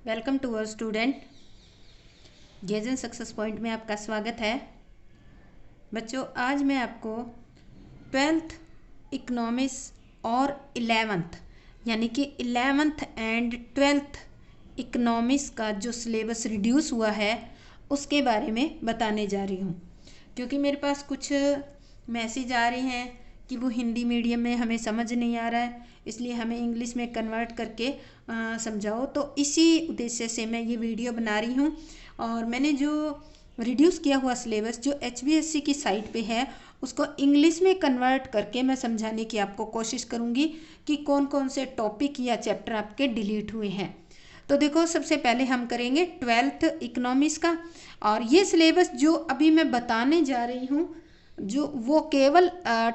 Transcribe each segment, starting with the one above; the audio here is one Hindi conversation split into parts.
Welcome to our student. गेजन सक्सेस पॉइंट में आपका स्वागत है। बच्चों, आज मैं आपको 12th इकोनॉमिक्स और 11th यानी कि 11th एंड 12th इकोनॉमिक्स का जो सिलेबस रिड्यूस हुआ है उसके बारे में बताने जा रही हूँ, क्योंकि मेरे पास कुछ मैसेज आ रहे हैं कि वो हिंदी मीडियम में हमें समझ नहीं आ रहा है, इसलिए हमें इंग्लिश में कन्वर्ट करके समझाओ। तो इसी उद्देश्य से मैं ये वीडियो बना रही हूँ। और मैंने जो रिड्यूस किया हुआ सिलेबस जो HBSC की साइट पे है उसको इंग्लिश में कन्वर्ट करके मैं समझाने की आपको कोशिश करूँगी कि कौन कौन से टॉपिक या चैप्टर आपके डिलीट हुए हैं। तो देखो, सबसे पहले हम करेंगे 12th इकोनॉमिक्स का। और ये सिलेबस जो अभी मैं बताने जा रही हूँ जो वो केवल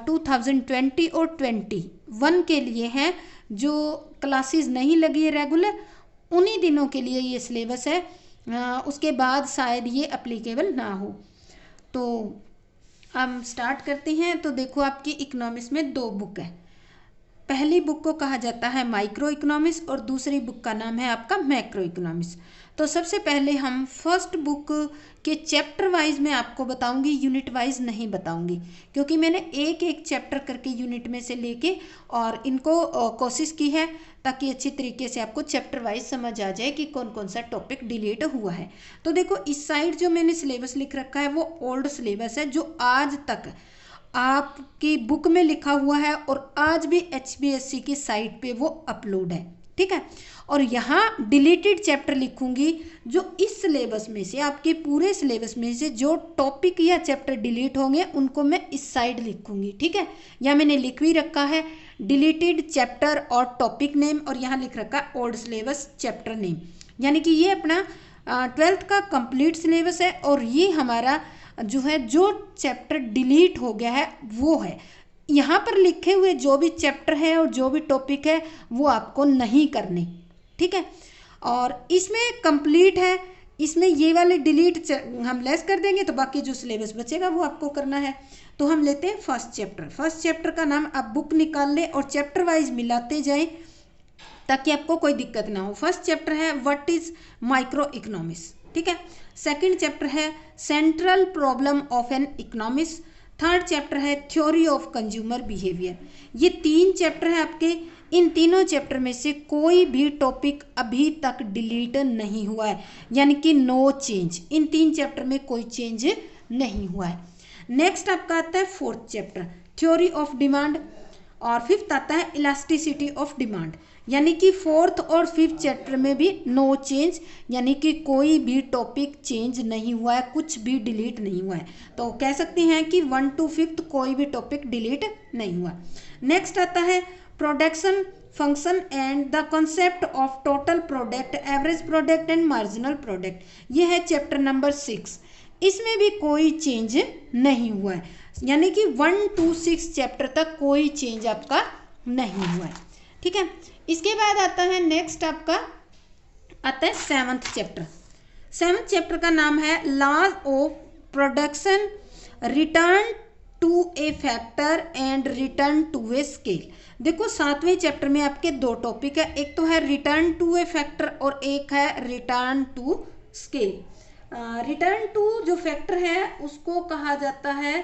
2020 और 21 के लिए हैं। जो क्लासेस नहीं लगी है रेगुलर, उन्हीं दिनों के लिए ये सिलेबस है। उसके बाद शायद ये अप्लीकेबल ना हो। तो हम स्टार्ट करते हैं। तो देखो, आपकी इकोनॉमिक्स में दो बुक है। पहली बुक को कहा जाता है माइक्रो इकोनॉमिक्स और दूसरी बुक का नाम है आपका मैक्रो इकोनॉमिक्स। तो सबसे पहले हम फर्स्ट बुक के चैप्टर वाइज में आपको बताऊंगी, यूनिट वाइज नहीं बताऊंगी, क्योंकि मैंने एक एक चैप्टर करके यूनिट में से लेके और इनको कोशिश की है ताकि अच्छी तरीके से आपको चैप्टर वाइज समझ आ जाए कि कौन कौन सा टॉपिक डिलीट हुआ है। तो देखो, इस साइड जो मैंने सिलेबस लिख रखा है वो ओल्ड सिलेबस है जो आज तक आपकी बुक में लिखा हुआ है और आज भी HBSC की साइट पे वो अपलोड है, ठीक है। और यहाँ डिलीटेड चैप्टर लिखूंगी जो इस सिलेबस में से, आपके पूरे सिलेबस में से जो टॉपिक या चैप्टर डिलीट होंगे उनको मैं इस साइड लिखूंगी, ठीक है। यहाँ मैंने लिख भी रखा है डिलीटेड चैप्टर और टॉपिक नेम, और यहाँ लिख रखा है ओल्ड सिलेबस चैप्टर नेम। यानी कि ये अपना 12th का कंप्लीट सिलेबस है और ये हमारा जो है जो चैप्टर डिलीट हो गया है वो है। यहाँ पर लिखे हुए जो भी चैप्टर है और जो भी टॉपिक है वो आपको नहीं करने, ठीक है। और इसमें कंप्लीट है, इसमें ये वाले डिलीट हम लेस कर देंगे तो बाकी जो सिलेबस बचेगा वो आपको करना है। तो हम लेते हैं फर्स्ट चैप्टर। फर्स्ट चैप्टर का नाम आप बुक निकाल लें और चैप्टर वाइज मिलाते जाएं ताकि आपको कोई दिक्कत ना हो। फर्स्ट चैप्टर है व्हाट इज माइक्रो इकोनॉमिक्स, ठीक है। सेकंड चैप्टर है central problem of N economics. Third chapter है थ्योरी ऑफ कंज्यूमर बिहेवियर। ये तीन चैप्टर है आपके। इन तीनों चैप्टर में से कोई भी टॉपिक अभी तक डिलीट नहीं हुआ है, यानी कि नो चेंज। इन तीन चैप्टर में कोई चेंज नहीं हुआ है। नेक्स्ट आपका आता है fourth chapter theory of demand, और फिफ्थ आता है इलास्टिसिटी ऑफ डिमांड। यानी कि फोर्थ और फिफ्थ चैप्टर में भी नो चेंज, यानी कि कोई भी टॉपिक चेंज नहीं हुआ है, कुछ भी डिलीट नहीं हुआ है। तो कह सकते हैं कि 1 to 5 कोई भी टॉपिक डिलीट नहीं हुआ। नेक्स्ट आता है production function and the concept of total product, average product and marginal product. ये है चैप्टर नंबर 6। इसमें भी कोई चेंज नहीं हुआ है, यानी कि 1 to 6 चैप्टर तक कोई चेंज आपका नहीं हुआ है, ठीक है। इसके बाद आता है नेक्स्ट आपका आता है 7th चैप्टर। 7th चैप्टर का नाम है laws of production, return to a factor and return to a scale. देखो, 7वें चैप्टर में आपके दो टॉपिक है, एक तो है रिटर्न टू ए फैक्टर और एक है return to scale. Return to जो फैक्टर है उसको कहा जाता है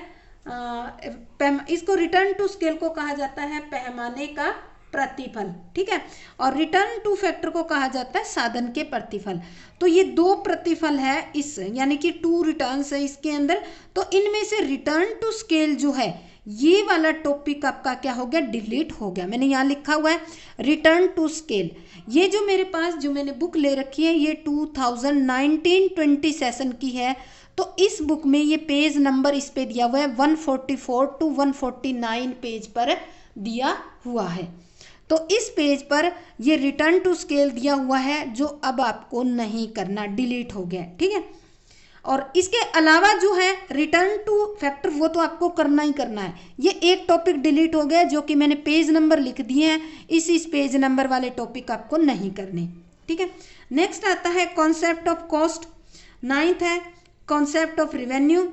इसको रिटर्न टू स्केल को कहा जाता है पैमाने का प्रतिफल, ठीक है। और रिटर्न टू फैक्टर को कहा जाता है साधन के प्रतिफल। तो ये दो प्रतिफल है इस, यानी कि 2 रिटर्न्स है इसके अंदर। तो इनमें से रिटर्न टू स्केल जो है ये वाला टॉपिक आपका क्या हो गया, डिलीट हो गया। मैंने यहाँ लिखा हुआ है रिटर्न टू स्केल। ये जो मेरे पास जो मैंने बुक ले रखी है ये 2019-20 सेशन की है। तो इस बुक में ये पेज नंबर इस पे दिया हुआ है 144 to 149 पेज पर दिया हुआ है। तो इस पेज पर ये रिटर्न टू स्केल दिया हुआ है जो अब आपको नहीं करना, डिलीट हो गया, ठीक है। और इसके अलावा जो है रिटर्न टू फैक्टर वो तो आपको करना ही करना है। ये एक टॉपिक डिलीट हो गया जो कि मैंने पेज नंबर लिख दिए हैं, इस पेज नंबर वाले टॉपिक आपको नहीं करने, ठीक है। नेक्स्ट आता है कॉन्सेप्ट ऑफ कॉस्ट। 9th है कॉन्सेप्ट ऑफ रेवेन्यू।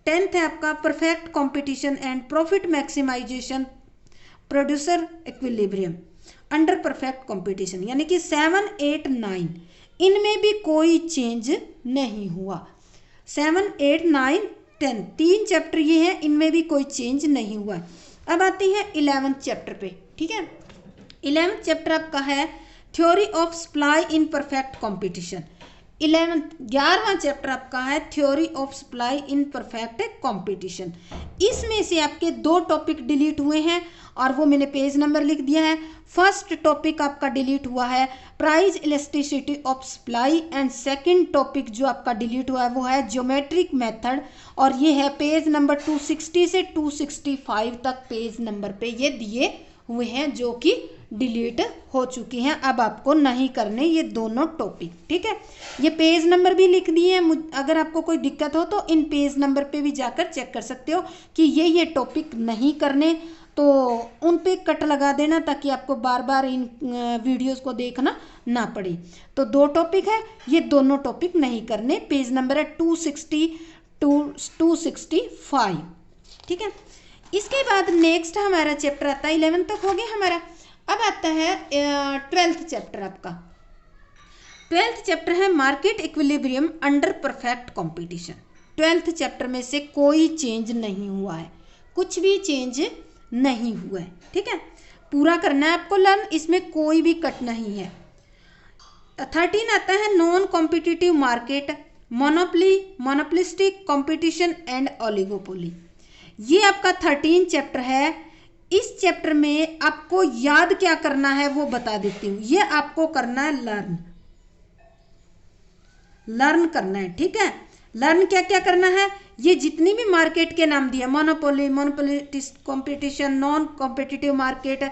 10th है आपका perfect competition and profit maximisation, producer equilibrium under perfect competition. यानी कि 7, 8, 9 इनमें भी कोई चेंज नहीं हुआ। 7, 8, 9, 10 तीन चैप्टर ये हैं, इनमें भी कोई चेंज नहीं हुआ। अब आते हैं 11th चैप्टर पे। ठीक है, 11th चैप्टर आपका है theory of supply in perfect competition. 11वां चैप्टर आपका है theory of supply in perfect competition. इसमें से आपके 2 टॉपिक डिलीट हुए हैं और वो मैंने पेज नंबर लिख दिया है। फर्स्ट टॉपिक आपका डिलीट हुआ है price elasticity of supply and second topic जो आपका डिलीट हुआ है वो है ज्योमेट्रिक मेथड, और ये है पेज नंबर 260 से 265 तक पेज नंबर पे ये दिए हुए हैं, जो कि डिलीट हो चुकी हैं। अब आपको नहीं करने ये दोनों टॉपिक। ठीक है, ये पेज नंबर भी लिख दिए हैं। अगर आपको कोई दिक्कत हो तो इन पेज नंबर पे भी जाकर चेक कर सकते हो कि ये टॉपिक नहीं करने, तो उन पे कट लगा देना ताकि आपको बार बार इन वीडियोस को देखना ना पड़े। तो 2 टॉपिक है, ये दोनों टॉपिक नहीं करने। पेज नंबर है 260 to 265। ठीक है, इसके बाद नेक्स्ट हमारा चैप्टर आता है 11 तक हो गया हमारा। अब आता है 12th चैप्टर आपका। 12th चैप्टर है market equilibrium under perfect competition. 12th chapter में से कोई चेंज नहीं हुआ है, कुछ भी चेंज नहीं हुआ है। ठीक है, पूरा करना है आपको लर्न, इसमें कोई भी कट नहीं है। 13 आता है non competitive market, monopoly, monopolistic competition and oligopoly. ये आपका 13 चैप्टर है। इस चैप्टर में आपको याद क्या करना है वो बता देती हूँ। ये आपको करना है लर्न करना है। ठीक है, लर्न क्या क्या करना है, ये जितनी भी मार्केट के नाम दिए, monopoly, monopolistic competition, non competitive market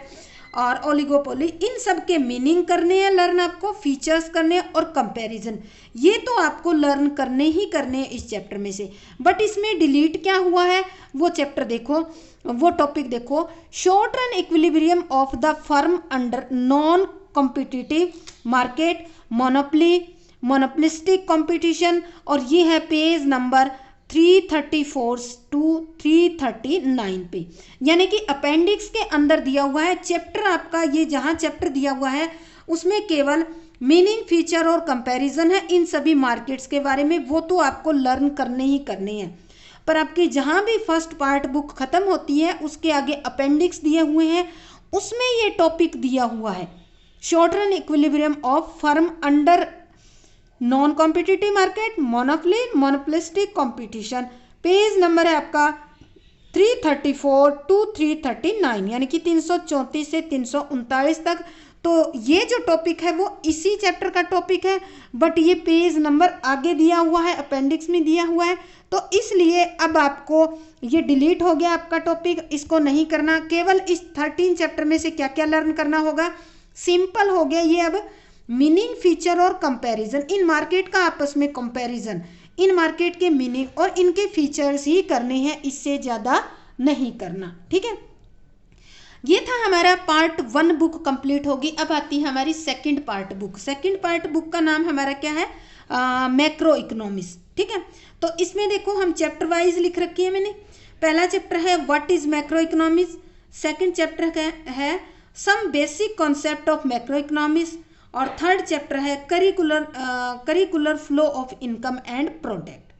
और ओलिगोपोली, इन सब के मीनिंग करने हैं लर्न, आपको फीचर्स करने हैं और कंपैरिजन, ये तो आपको लर्न करने ही करने हैं इस चैप्टर में से। बट इसमें डिलीट क्या हुआ है वो चैप्टर देखो, वो टॉपिक देखो, short run equilibrium of the firm under non competitive market, monopoly, monopolistic competition, और ये है पेज नंबर 334 to 339 पे, यानी कि अपेंडिक्स के अंदर दिया हुआ है चैप्टर आपका। ये जहाँ चैप्टर दिया हुआ है उसमें केवल मीनिंग, फीचर और कंपैरिजन है इन सभी मार्केट्स के बारे में, वो तो आपको लर्न करने ही करने हैं। पर आपकी जहाँ भी फर्स्ट पार्ट बुक खत्म होती है उसके आगे अपेंडिक्स दिए हुए हैं, उसमें ये टॉपिक दिया हुआ है short run equilibrium of firm under non competitive market, monopoly, monopolistic competition. Page number है आपका 334 to 339, यानी कि 334 से 339 तक। तो ये जो टॉपिक है वो इसी चैप्टर का टॉपिक है, बट ये पेज नंबर आगे दिया हुआ है, अपेंडिक्स में दिया हुआ है, तो इसलिए अब आपको ये डिलीट हो गया आपका टॉपिक, इसको नहीं करना। केवल इस 13 चैप्टर में से क्या क्या लर्न करना होगा, सिंपल हो गया ये। अब मीनिंग, फीचर और कंपैरिजन, इन मार्केट का आपस में कंपैरिजन, इन मार्केट के मीनिंग और इनके फीचर्स ही करने हैं, इससे ज़्यादा नहीं करना। ठीक है, ये था हमारा पार्ट 1 बुक कंप्लीट होगी। अब आती है हमारी second part book. Second part book का नाम हमारा क्या है, मैक्रो इकोनॉमिक्स। ठीक है, तो इसमें देखो हम चैप्टर वाइज लिख रखी है मैंने। पहला चैप्टर है what is macroeconomics, second chapter है some basic concept of macroeconomics, और थर्ड चैप्टर है circular flow of income and product.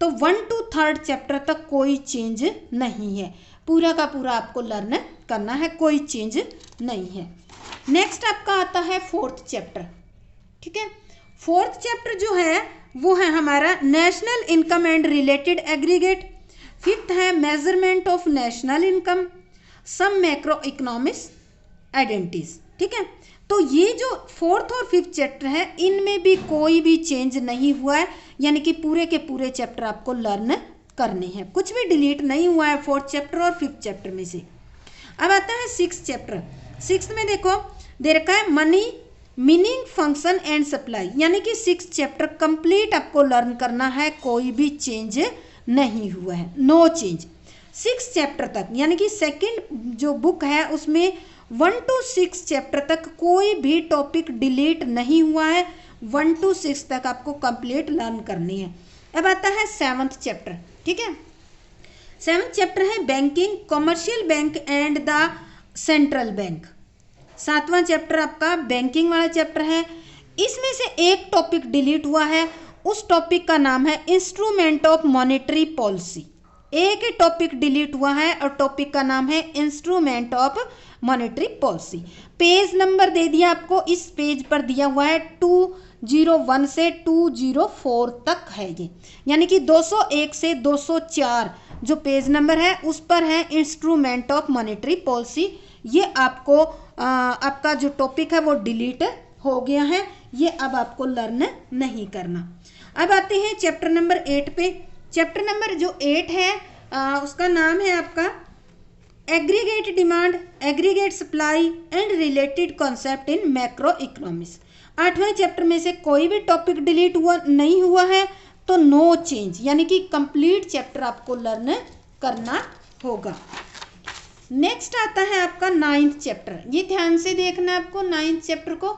तो 1 to 3rd चैप्टर तक कोई चेंज नहीं है, पूरा का पूरा आपको लर्न करना है, कोई चेंज नहीं है। नेक्स्ट आपका आता है 4th चैप्टर। ठीक है, 4th चैप्टर जो है वो है हमारा national income and related aggregate. 5th है measurement of national income, some macro economics identities. ठीक है, तो ये जो 4th और 5th चैप्टर है इनमें भी कोई भी चेंज नहीं हुआ है, यानी कि पूरे के पूरे चैप्टर आपको लर्न करने हैं, कुछ भी डिलीट नहीं हुआ है 4th चैप्टर और 5th चैप्टर में से। अब आता है 6th चैप्टर। 6th में देखो दे रखा है money, meaning, function and supply, यानी कि 6th चैप्टर कंप्लीट आपको लर्न करना है, कोई भी चेंज नहीं हुआ है, नो चेंज 6th चैप्टर तक। यानी कि सेकंड जो बुक है उसमें 1 to 6 चैप्टर तक कोई भी टॉपिक डिलीट नहीं हुआ है, 1 to 6 तक आपको कंप्लीट लर्न करनी है। अब आता है 7th चैप्टर। ठीक है, 7th चैप्टर है banking, commercial bank and the central bank. 7वां चैप्टर आपका बैंकिंग वाला चैप्टर है। इसमें से एक टॉपिक डिलीट हुआ है, उस टॉपिक का नाम है इंस्ट्रूमेंट ऑफ मॉनेटरी पॉलिसी। एक ही टॉपिक डिलीट हुआ है और टॉपिक का नाम है instrument of monetary policy. Page number दे दिया आपको, इस पेज पर दिया हुआ है 201 से 204 तक है ये, यानी कि 201 से 204 जो पेज नंबर है उस पर है इंस्ट्रूमेंट ऑफ मॉनेटरी पॉलिसी। ये आपको आपका जो टॉपिक है वो डिलीट हो गया है, ये अब आपको लर्न नहीं करना। अब आते हैं चैप्टर नंबर 8 पे। चैप्टर नंबर जो 8 है उसका नाम है आपका aggregate demand, aggregate supply and related concept in मैक्रो इकोनॉमिक्स। 8वें चैप्टर में से कोई भी टॉपिक डिलीट नहीं हुआ है तो नो चेंज, यानी कि कंप्लीट चैप्टर आपको लर्न करना होगा। नेक्स्ट आता है आपका 9th चैप्टर। ये ध्यान से देखना आपको 9th चैप्टर को,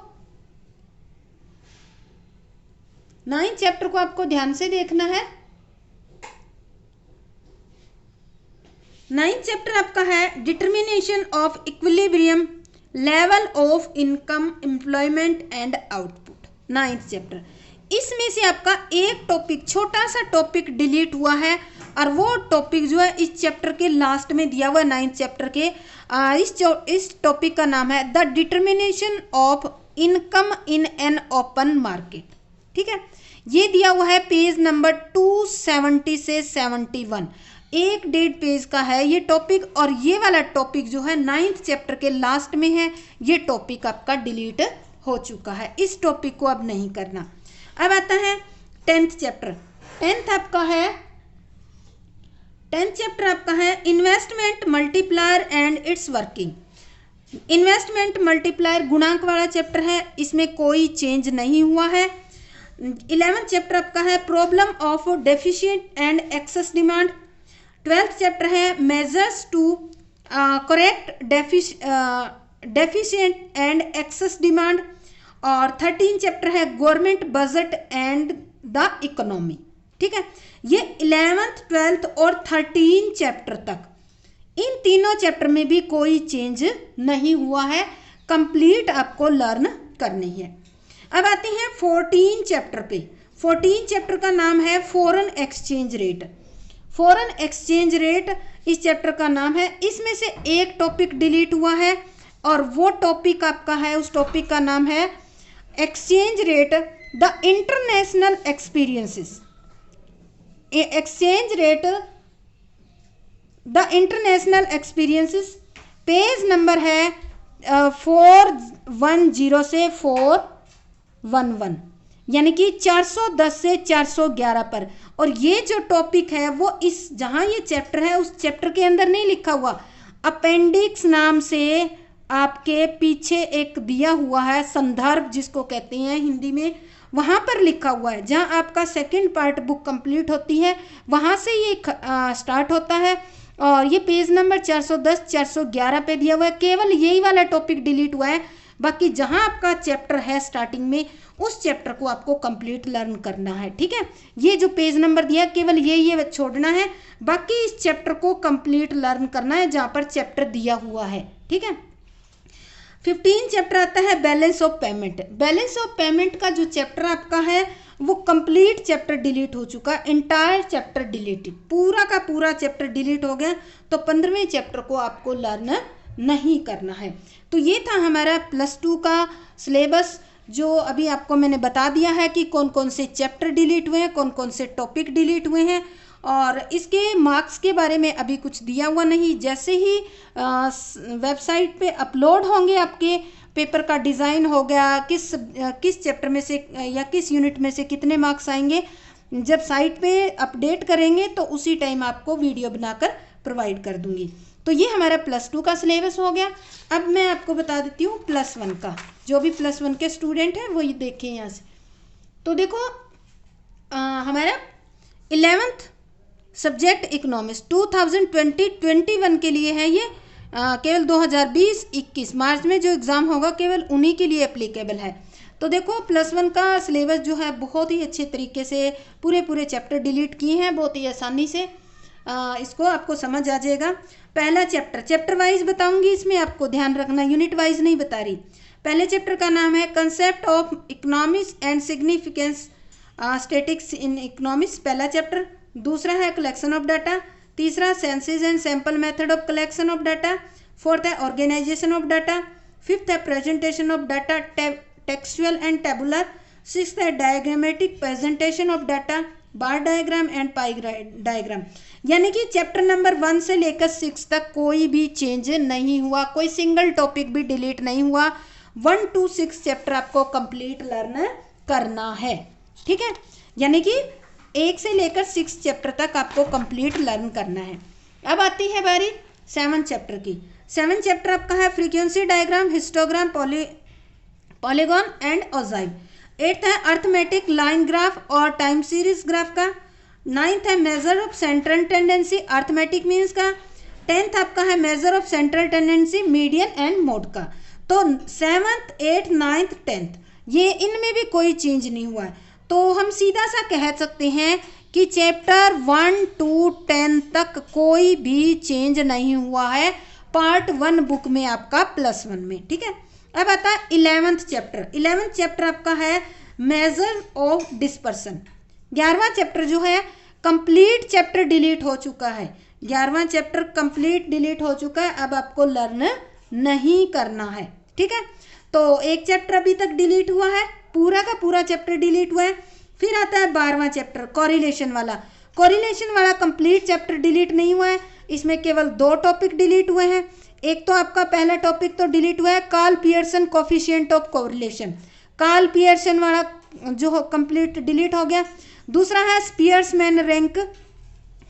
9th चैप्टर को आपको ध्यान से देखना है। 9th चैप्टर आपका है determination of equilibrium level of income employment and output. 9th chapter, इसमें से आपका एक टॉपिक, छोटा सा टॉपिक डिलीट हुआ है और वो टॉपिक जो है इस चैप्टर के लास्ट में दिया हुआ है 9th चैप्टर के। इस टॉपिक का नाम है the determination of income in an open market. ठीक है, ये दिया हुआ है पेज नंबर 270 से 71, 1.5 पेज का है ये टॉपिक। और ये वाला टॉपिक जो है 9th चैप्टर के लास्ट में है, ये टॉपिक आपका डिलीट हो चुका है, इस टॉपिक को अब नहीं करना। अब आता है 10th चैप्टर। 10th आपका है 10th चैप्टर आपका है investment multiplier and it's working. Investment multiplier गुणांक वाला चैप्टर है, इसमें कोई चेंज नहीं हुआ है। 11th चैप्टर आपका है problem of deficient and excess demand. 12th chapter है measures to correct deficient and excess demand. और 13th चैप्टर है government budget and the economy. ठीक है, ये 11th 12th और 13th चैप्टर तक, इन तीनों चैप्टर में भी कोई चेंज नहीं हुआ है, कंप्लीट आपको लर्न करनी है। अब आते हैं 14 चैप्टर पे। 14 चैप्टर का नाम है foreign exchange rate. Foreign exchange rate इस चैप्टर का नाम है। इसमें से एक टॉपिक डिलीट हुआ है और वो टॉपिक आपका है, उस टॉपिक का नाम है exchange rate the international experiences. Exchange rate the international experiences, page number है 410 से 411, यानी कि 410 से 411 पर। और ये जो टॉपिक है वो इस, जहाँ ये चैप्टर है उस चैप्टर के अंदर नहीं लिखा हुआ, अपेंडिक्स नाम से आपके पीछे एक दिया हुआ है, संदर्भ जिसको कहते हैं हिंदी में, वहाँ पर लिखा हुआ है। जहाँ आपका सेकंड पार्ट बुक कंप्लीट होती है वहाँ से ये स्टार्ट होता है और ये पेज नंबर 410 411 पे दिया हुआ है। केवल यही वाला टॉपिक डिलीट हुआ है, बाकी जहाँ आपका चैप्टर है स्टार्टिंग में उस चैप्टर को आपको कंप्लीट लर्न करना है। ठीक है, ये जो पेज नंबर दिया केवल ये छोड़ना है, बाकी इस चैप्टर को कंप्लीट लर्न करना है जहाँ पर चैप्टर दिया हुआ है। ठीक है, 15 चैप्टर आता है balance of payment. Balance of payment का जो चैप्टर आपका है वो कंप्लीट चैप्टर डिलीट हो चुका है, इंटायर चैप्टर डिलीटेड, पूरा का पूरा चैप्टर डिलीट हो गया, तो 15वें चैप्टर को आपको लर्न नहीं करना है। तो ये था हमारा +2 का सिलेबस, जो अभी आपको मैंने बता दिया है कि कौन कौन से चैप्टर डिलीट हुए हैं, कौन कौन से टॉपिक डिलीट हुए हैं। और इसके मार्क्स के बारे में अभी कुछ दिया हुआ नहीं, जैसे ही वेबसाइट पे अपलोड होंगे आपके पेपर का डिज़ाइन हो गया, किस चैप्टर में से या किस यूनिट में से कितने मार्क्स आएंगे, जब साइट पे अपडेट करेंगे तो उसी टाइम आपको वीडियो बनाकर प्रोवाइड कर दूंगी। तो ये हमारा +2 का सिलेबस हो गया। अब मैं आपको बता देती हूँ +1 का, जो भी +1 के स्टूडेंट हैं वो ये देखें यहाँ से। तो देखो हमारा 11th सब्जेक्ट इकोनॉमिक्स 2020-21 के लिए है ये, केवल 2020-21 मार्च में जो एग्ज़ाम होगा केवल उन्हीं के लिए एप्लीकेबल है। तो देखो +1 का सिलेबस जो है बहुत ही अच्छे तरीके से पूरे चैप्टर डिलीट किए हैं, बहुत ही आसानी से इसको आपको समझ आ जाएगा। पहला चैप्टर वाइज बताऊंगी, इसमें आपको ध्यान रखना, यूनिट वाइज नहीं बता रही। पहले चैप्टर का नाम है concept of economics and significance statistics in economics, पहला चैप्टर। दूसरा है कलेक्शन ऑफ डाटा। तीसरा census and sample method of collection of data. Fourth है ऑर्गेनाइजेशन ऑफ डाटा। फिफ्थ है presentation of data textual and tabular. Sixth है diagrammatic presentation of data, bar diagram and pie diagram. यानी कि चैप्टर नंबर 1 से लेकर 6 तक कोई भी चेंज नहीं हुआ, कोई सिंगल टॉपिक भी डिलीट नहीं हुआ। 1 to 6 चैप्टर आपको कंप्लीट लर्न करना है, ठीक है। यानी कि 1 से लेकर 6 चैप्टर तक आपको कंप्लीट लर्न करना है। अब आती है बारी 7 चैप्टर की। 7 चैप्टर आपका है frequency diagram, histogram, polygon and ogive. 8th है अर्थमेटिक लाइन ग्राफ और टाइम सीरीज ग्राफ का। 9th है measure of central tendency arithmetic means का। 10th आपका है measure of central tendency median and mode का। तो 7th 8th 9th 10th ये इनमें भी कोई चेंज नहीं हुआ है। तो हम सीधा सा कह सकते हैं कि चैप्टर 1 to 10 तक कोई भी चेंज नहीं हुआ है पार्ट 1 बुक में आपका +1 में, ठीक है। अब आता है 11th चैप्टर। 11th चैप्टर आपका है मेजर ऑफ डिस्पर्सन। 11वां चैप्टर जो है कंप्लीट चैप्टर डिलीट हो चुका है। 11वां चैप्टर कंप्लीट डिलीट हो चुका है, अब आपको लर्न नहीं करना है, ठीक है। तो एक चैप्टर अभी तक डिलीट हुआ है, पूरा का पूरा चैप्टर डिलीट हुआ है। फिर आता है 12वां चैप्टर कोरिलेशन वाला। कोरिलेशन वाला कंप्लीट चैप्टर डिलीट नहीं हुआ है, इसमें केवल 2 टॉपिक डिलीट हुए हैं। एक तो आपका पहला टॉपिक तो डिलीट हुआ है Karl Pearson coefficient of correlation, Karl Pearson वाला जो कंप्लीट डिलीट हो गया। दूसरा है स्पियर्समैन रैंक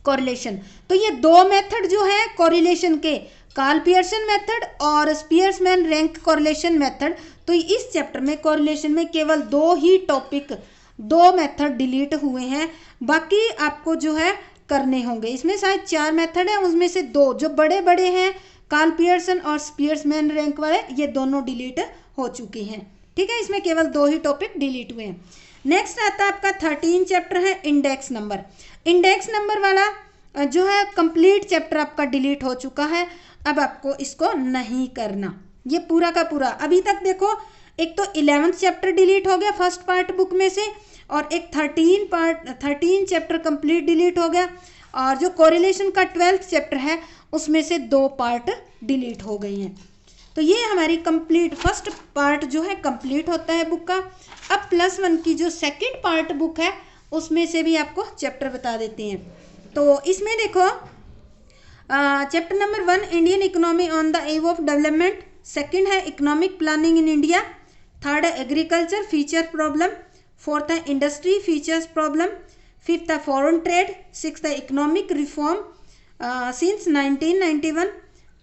कोरिलेशन। तो ये 2 मेथड जो है कोरिलेशन के, कार्ल पियर्सन मेथड और स्पियर्समैन रैंक कोरिलेशन मेथड, तो इस चैप्टर में कोरिलेशन में केवल 2 ही टॉपिक 2 मेथड डिलीट हुए हैं, बाकी आपको जो है करने होंगे। इसमें शायद 4 मेथड है, उसमें से 2 जो बड़े बड़े हैं कार्ल पियर्सन और स्पियर्समैन रैंक वाले, ये दोनों डिलीट हो चुके हैं, ठीक है। इसमें केवल 2 ही टॉपिक डिलीट हुए हैं। नेक्स्ट आता है आपका 13 चैप्टर है इंडेक्स नंबर। इंडेक्स नंबर वाला जो है कंप्लीट चैप्टर आपका डिलीट हो चुका है, अब आपको इसको नहीं करना, ये पूरा का पूरा। अभी तक देखो एक तो 11th चैप्टर डिलीट हो गया फर्स्ट पार्ट बुक में से, और एक 13 चैप्टर कंप्लीट डिलीट हो गया, और जो कोरिलेशन का 12th चैप्टर है उसमें से 2 पार्ट डिलीट हो गई हैं। तो ये हमारी कंप्लीट फर्स्ट पार्ट जो है कंप्लीट होता है बुक का। अब +1 की जो सेकंड पार्ट बुक है उसमें से भी आपको चैप्टर बता देते हैं। तो इसमें देखो chapter number 1 Indian economy on the eve of development, second है economic planning in India, third है एग्रीकल्चर फीचर प्रॉब्लम, फोर्थ है इंडस्ट्री फीचर्स प्रॉब्लम, फिफ्थ है फॉरेन ट्रेड, सिक्स्थ है इकोनॉमिक रिफॉर्म सिंस 1991,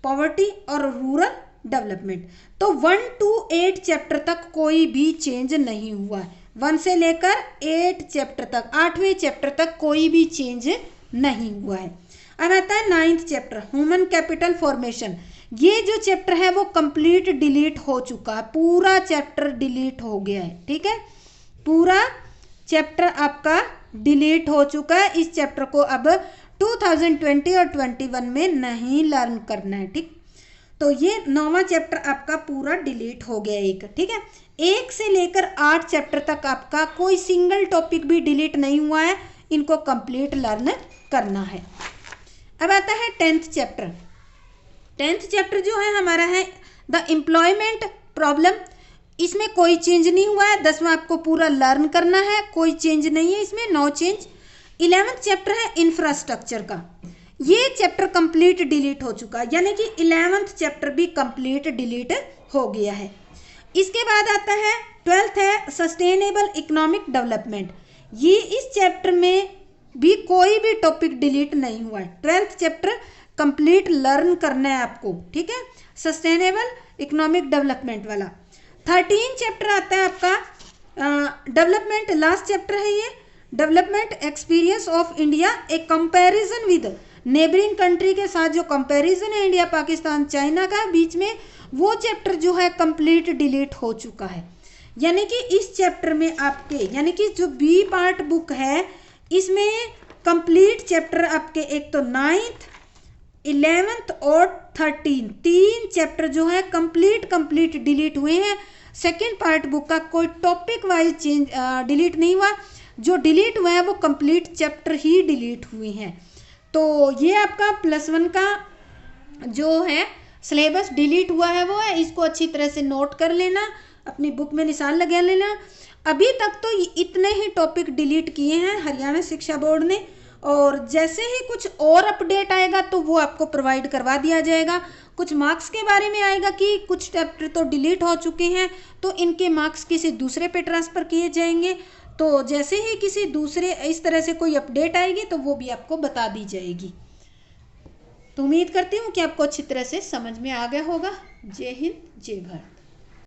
पॉवर्टी और रूरल डेवलपमेंट। तो 1 to 8 चैप्टर तक कोई भी चेंज नहीं हुआ है। 1 से लेकर 8 चैप्टर तक, 8वें चैप्टर तक कोई भी चेंज नहीं हुआ है। अब आता है 9th chapter human capital formation. ये जो चैप्टर है वो कंप्लीट डिलीट हो चुका है, पूरा चैप्टर डिलीट हो गया है, ठीक है। पूरा चैप्टर आपका डिलीट हो चुका है। इस चैप्टर को अब 2020 और 21 में नहीं लर्न करना है, ठीक। तो ये 9वां चैप्टर आपका पूरा डिलीट हो गया एक, ठीक है। 1 से लेकर 8 चैप्टर तक आपका कोई सिंगल टॉपिक भी डिलीट नहीं हुआ है, इनको कंप्लीट लर्न करना है। अब आता है 10th चैप्टर। 10th चैप्टर जो है हमारा है द एम्प्लॉयमेंट प्रॉब्लम। इसमें कोई चेंज नहीं हुआ है, 10वां आपको पूरा लर्न करना है, कोई चेंज नहीं है इसमें, नो चेंज। 11th चैप्टर है इंफ्रास्ट्रक्चर का, ये चैप्टर कंप्लीट डिलीट हो चुका है, यानी कि 11th चैप्टर भी कंप्लीट डिलीट हो गया है। इसके बाद आता है 12th है सस्टेनेबल इकोनॉमिक डेवलपमेंट। ये इस चैप्टर में भी कोई भी टॉपिक डिलीट नहीं हुआ है, 12th चैप्टर कंप्लीट लर्न करना है आपको, ठीक है, सस्टेनेबल इकोनॉमिक डेवलपमेंट वाला। 13 चैप्टर आता है आपका डेवलपमेंट, लास्ट चैप्टर है ये, development experience of India, A comparison with neighbouring country के साथ जो कंपैरिजन है इंडिया पाकिस्तान चाइना का बीच में, वो चैप्टर जो है कंप्लीट डिलीट हो चुका है। यानी कि इस चैप्टर में आपके, यानी कि जो बी पार्ट बुक है इसमें कंप्लीट चैप्टर आपके एक तो 9th 11th और 13 3 चैप्टर जो है कंप्लीट डिलीट हुए हैं। सेकेंड पार्ट बुक का कोई टॉपिक वाइज चेंज डिलीट नहीं हुआ, जो डिलीट हुआ है वो कंप्लीट चैप्टर ही डिलीट हुए हैं। तो ये आपका +1 का जो है सिलेबस डिलीट हुआ है वो है, इसको अच्छी तरह से नोट कर लेना, अपनी बुक में निशान लगा लेना। अभी तक तो इतने ही टॉपिक डिलीट किए हैं हरियाणा शिक्षा बोर्ड ने, और जैसे ही कुछ और अपडेट आएगा तो वो आपको प्रोवाइड करवा दिया जाएगा। कुछ मार्क्स के बारे में आएगा कि कुछ चैप्टर तो डिलीट हो चुके हैं तो इनके मार्क्स किसी दूसरे पे ट्रांसफ़र किए जाएंगे। तो जैसे ही किसी दूसरे इस तरह से कोई अपडेट आएगी तो वो भी आपको बता दी जाएगी। तो उम्मीद करती हूँ कि आपको अच्छी तरह से समझ में आ गया होगा। जय हिंद, जय भारत।